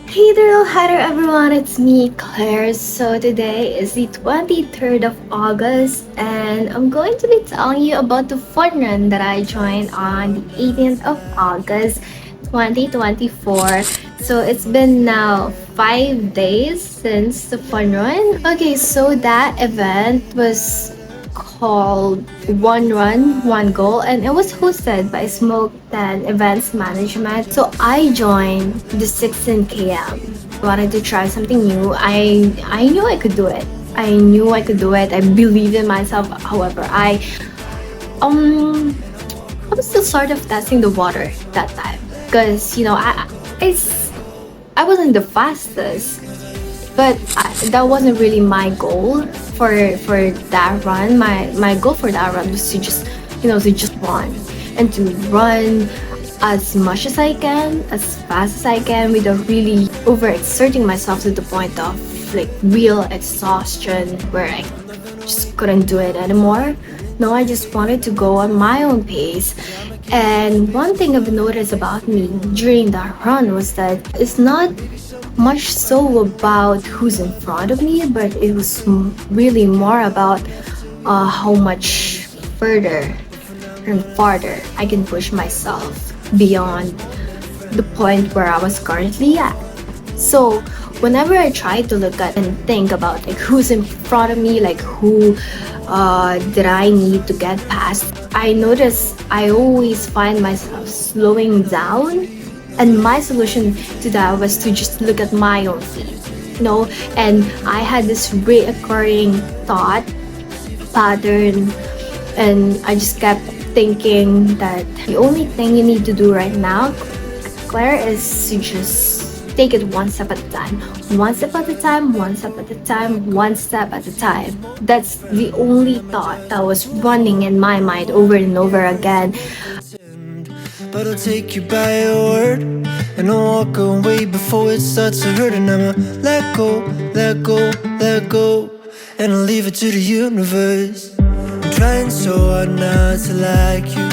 Hey there, hi there everyone, it's me Claire. So today is the 23rd of August and I'm going to be telling you about the fun run that I joined on the 18th of August 2024. So it's been now 5 days since the fun run. Okay, so that event was called One Run, One Goal, and it was hosted by Smoke and Events Management. So I joined the 16 km. Wanted to try something new. I knew I could do it. I knew I could do it. I believed in myself. However, um I was still sort of testing the water that time because I I wasn't the fastest, but that wasn't really my goal for that run. My goal for that run was to just to just run and to run as much as I can, as fast as I can, without really overexerting myself to the point of like real exhaustion where I just couldn't do it anymore. No, I just wanted to go on my own pace. And one thing I've noticed about me during that run was that it's not much so about who's in front of me, but it was really more about how much further and farther I can push myself beyond the point where I was currently at. So whenever I try to look at and think about like who's in front of me, like who did I need to get past, I notice I always find myself slowing down. And my solution to that was to just look at my own feet, and I had this reoccurring thought pattern, and I just kept thinking that the only thing you need to do right now, Claire, is to just take it one step at a time. One step at a time, one step at a time, one step at a time. That's the only thought that was running in my mind over and over again. But I'll take you by your word, and I'll walk away before it starts to hurt. And I'ma let go, let go, let go, and I'll leave it to the universe. I'm trying so hard not to like you,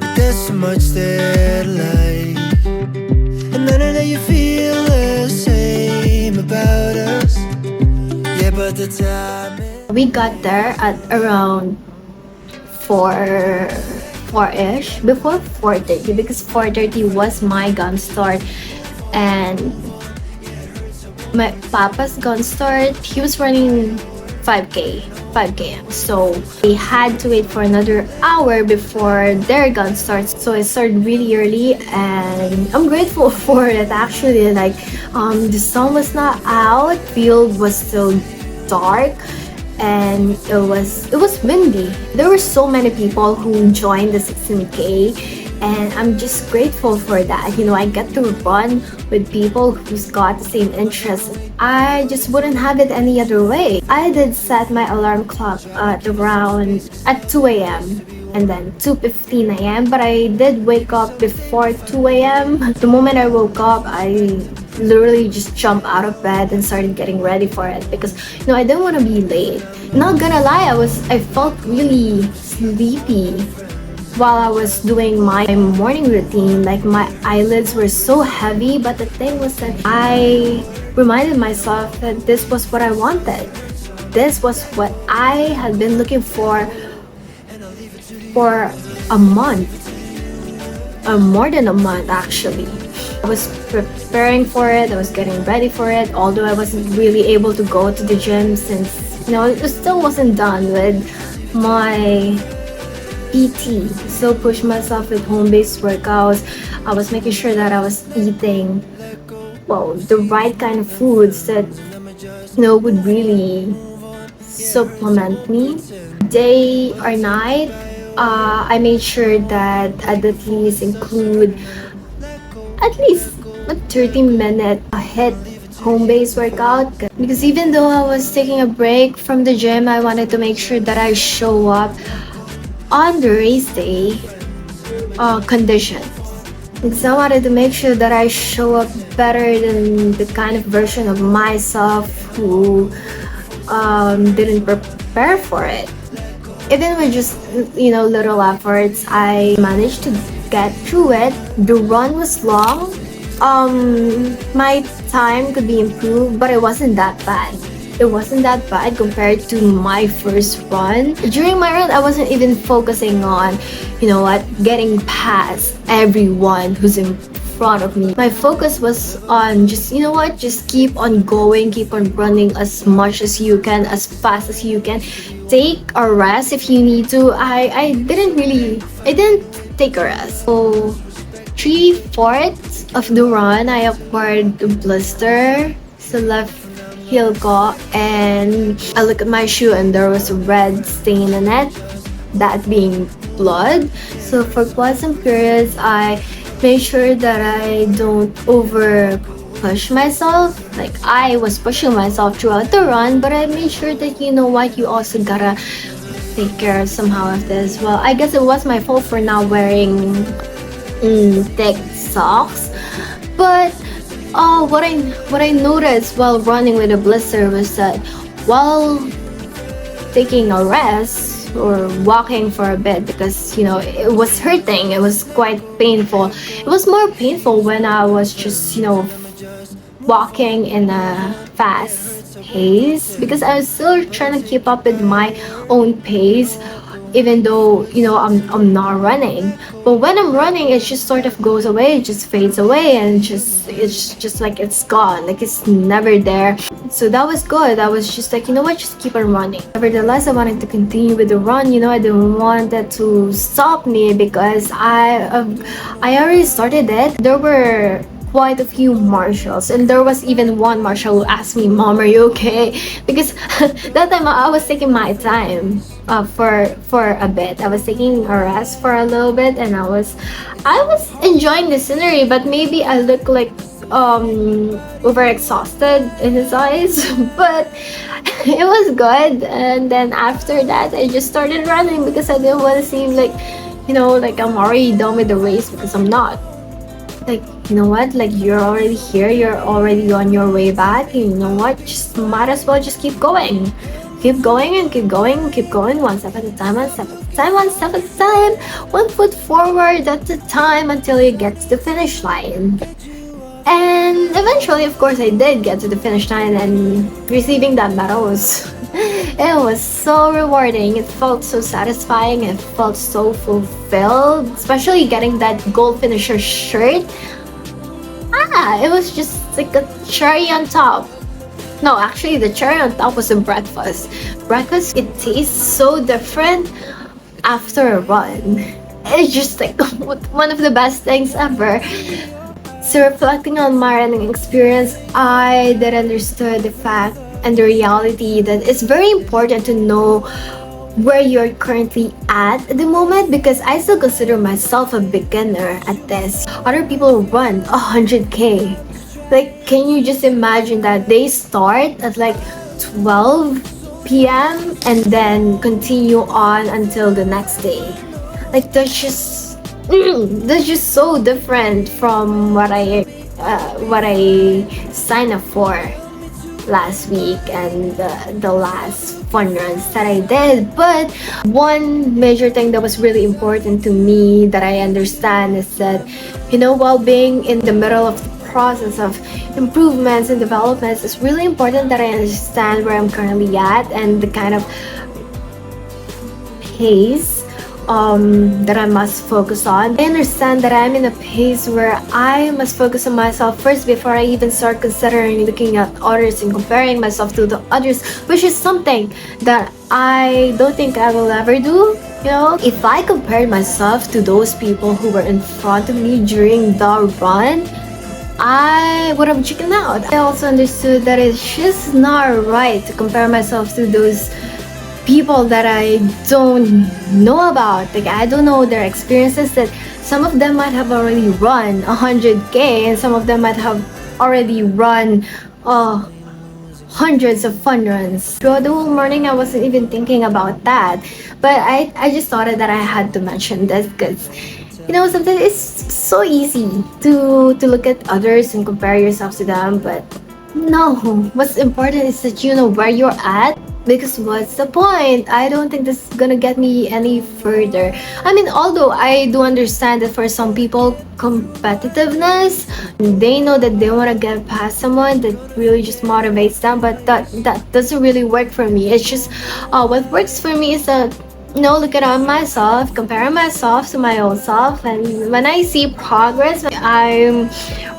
but there's so much that I like. And I know that you feel the same about us. Yeah, but the time We got there at around 4 ish, before 4:30, because 4:30 was my gun start, and my papa's gun start, he was running 5k 5 km, so they had to wait for another hour before their gun starts. So I started really early, and I'm grateful for it actually. Like, the sun was not out, field was still dark, and it was windy. There were so many people who joined the 16k, and I'm just grateful for that. I get to run with people who's got the same interests. I just wouldn't have it any other way. I did set my alarm clock at 2 a.m. and then 2:15 a.m. But I did wake up before 2 a.m. The moment I woke up, I literally just jumped out of bed and started getting ready for it because I didn't want to be late. Not gonna lie, I felt really sleepy while I was doing my morning routine. Like, my eyelids were so heavy, but the thing was that I reminded myself that this was what I wanted. This was what I had been looking for a month, or more than a month actually. I was preparing for it, I was getting ready for it, although I wasn't really able to go to the gym since it still wasn't done with my PT. Still push myself with home-based workouts. I was making sure that I was eating the right kind of foods that would really supplement me day or night. I made sure that I'd at least include at least a 30-minute hit home-based workout, because even though I was taking a break from the gym, I wanted to make sure that I show up on the race day conditions, because I wanted to make sure that I show up better than the kind of version of myself who didn't prepare for it. Even with just little efforts, I managed to get through it. The run was long, My time could be improved, but it wasn't that bad. It wasn't that bad compared to my first run. During my run, I wasn't even focusing on, getting past everyone who's in front of me. My focus was on just, just keep on going, keep on running as much as you can, as fast as you can. Take a rest if you need to. I didn't take a rest. So 3/4 of the run, I acquired a blister sa left heel ko, and I look at my shoe and there was a red stain in it, that being blood. So for quite some periods, I made sure that I don't over push myself. Like, I was pushing myself throughout the run, but I made sure that you also gotta take care somehow of this. Well, I guess it was my fault for not wearing thick socks, but what I noticed while running with a blister was that while taking a rest or walking for a bit, because it was hurting, it was quite painful. It was more painful when I was just walking in a fast pace, because I was still trying to keep up with my own pace, even though I'm not running. But when I'm running, it just sort of goes away, it just fades away, and it's just like it's gone, like it's never there. So that was good. I was just like, just keep on running. Nevertheless, I wanted to continue with the run. I didn't want that to stop me, because I already started it. There were quite a few marshals, and there was even one marshal who asked me, "Mom, are you okay?" Because that time I was taking my time for a bit. I was taking a rest for a little bit, and I was enjoying the scenery, but maybe I look like overexhausted in his eyes. But it was good. And then after that, I just started running, because I didn't want to seem like like I'm already done with the race, because I'm not. Like, like, you're already here, you're already on your way back, just might as well just keep going. Keep going and keep going and keep going, one step at a time, one step at a time, one step at a time, one foot forward at a time, until you get to the finish line. And eventually, of course, I did get to the finish line, and receiving that medal it was so rewarding. It felt so satisfying. It felt so fulfilled, especially getting that gold finisher shirt. It was just like a cherry on top. No, actually, the cherry on top was a breakfast. Breakfast, it tastes so different after a run. It's just like one of the best things ever. So reflecting on my running experience, I did understand the fact and the reality that it's very important to know where you're currently at the moment, because I still consider myself a beginner at this. Other people run 100K. Like, can you just imagine that they start at like 12 p.m. and then continue on until the next day? Like, that's just so different from what I signed up for last week and the last fun runs that I did. But one major thing that was really important to me that I understand is that, while being in the middle of the process of improvements and developments, it's really important that I understand where I'm currently at and the kind of pace that I must focus on. I understand that I'm in a pace where I must focus on myself first before I even start considering looking at others and comparing myself to the others, which is something that I don't think I will ever do. If I compared myself to those people who were in front of me during the run, I would have chickened out. I also understood that it's just not right to compare myself to those people that I don't know about. Like, I don't know their experiences, that some of them might have already run 100K and some of them might have already run hundreds of fun runs. Throughout the whole morning, I wasn't even thinking about that. But I just thought that I had to mention this because, sometimes it's so easy to look at others and compare yourself to them. But No, what's important is that you know where you're at. Because what's the point? I don't think this is gonna get me any further. I mean, although I do understand that for some people, competitiveness, they know that they want to get past someone that really just motivates them, but that doesn't really work for me. It's just what works for me is that look at myself, comparing myself to my old self, and when I see progress, I'm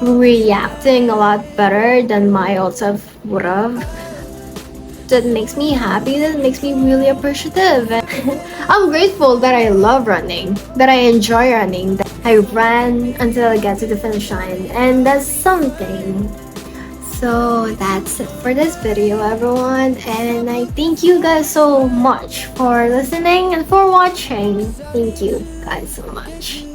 reacting a lot better than my old self would have. That makes me happy, that makes me really appreciative. And I'm grateful that I love running, that I enjoy running, that I ran until I get to the finish line, and that's something. So that's it for this video, everyone, and I thank you guys so much for listening and for watching. Thank you guys so much.